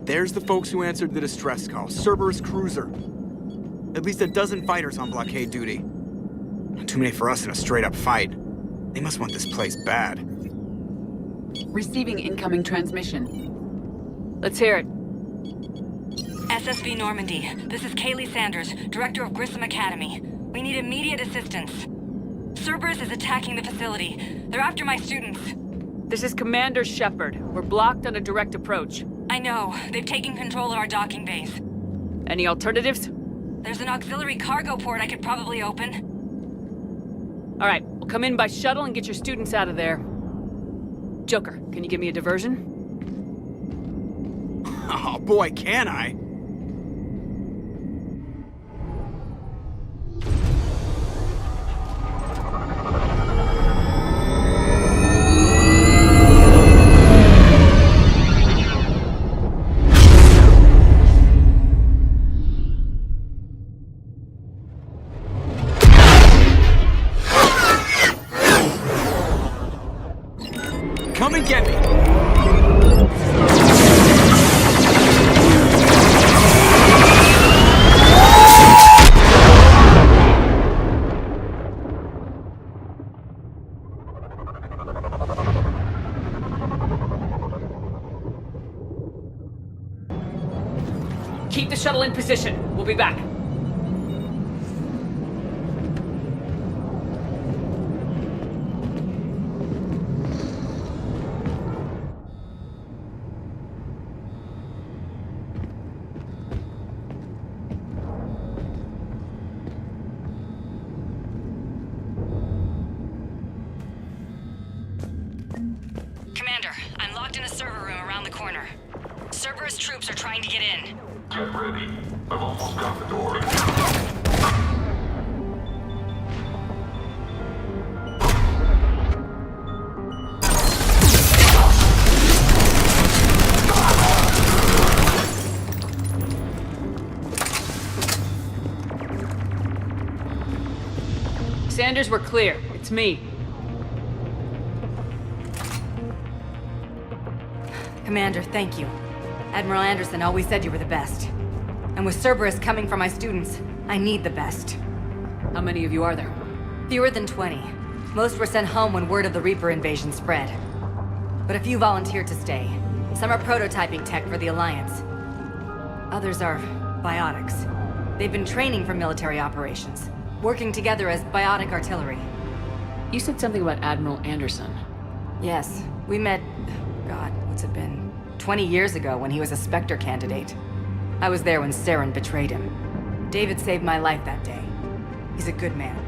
S19: There's the folks who answered the distress call. Cerberus cruiser. At least a dozen fighters on blockade duty. Too many for us in a straight-up fight. They must want this place bad.
S12: Receiving incoming transmission.
S2: Let's hear it.
S20: SSB Normandy, this is Kaylee Sanders, Director of Grissom Academy. We need immediate assistance. Cerberus is attacking the facility. They're after my students.
S2: This is Commander Shepard. We're blocked on a direct approach.
S20: I know. They've taken control of our docking base.
S2: Any alternatives?
S20: There's an auxiliary cargo port I could probably open.
S2: All right, we'll come in by shuttle and get your students out of there. Joker, can you give me a diversion?
S19: Oh boy, can I! Come and get me!
S2: Keep the shuttle in position. We'll be back.
S20: Commander, I'm locked in a server room around the corner. Cerberus troops are trying to get in.
S9: Get ready. I've almost got the door.
S2: Sanders, we're clear. It's me.
S20: Commander, thank you. Admiral Anderson always said you were the best. And with Cerberus coming for my students, I need the best.
S2: How many of you are there?
S20: Fewer than 20. Most were sent home when word of the Reaper invasion spread. But a few volunteered to stay. Some are prototyping tech for the Alliance. Others are biotics. They've been training for military operations, working together as biotic artillery.
S2: You said something about Admiral Anderson.
S20: Yes, we met... God, what's it been? 20 years ago when he was a Spectre candidate. I was there when Saren betrayed him. David saved my life that day. He's a good man.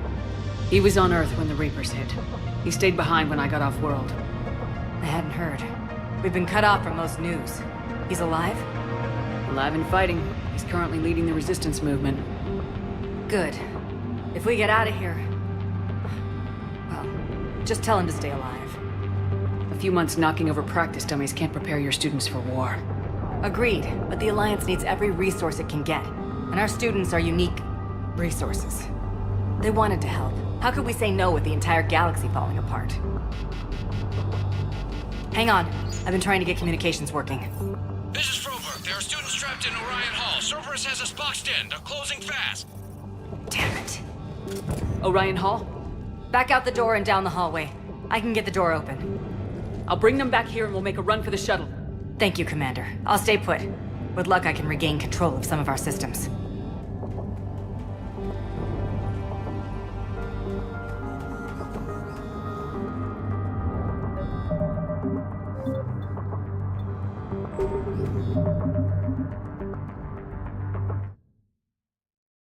S2: He was on Earth when the Reapers hit. He stayed behind when I got off-world.
S20: I hadn't heard. We've been cut off from most news. He's alive?
S2: Alive and fighting. He's currently leading the resistance movement.
S20: Good. If we get out of here... well, just tell him to stay alive.
S2: A few months knocking over practice dummies can't prepare your students for war.
S20: Agreed, but the Alliance needs every resource it can get. And our students are unique resources. They wanted to help. How could we say no with the entire galaxy falling apart? Hang on. I've been trying to get communications working.
S3: This is Froberg. There are students trapped in Orion Hall. Cerberus has us boxed in. They're closing fast.
S20: Damn it.
S2: Orion Hall?
S20: Back out the door and down the hallway. I can get the door open.
S2: I'll bring them back here and we'll make a run for the shuttle.
S20: Thank you, Commander. I'll stay put. With luck, I can regain control of some of our systems.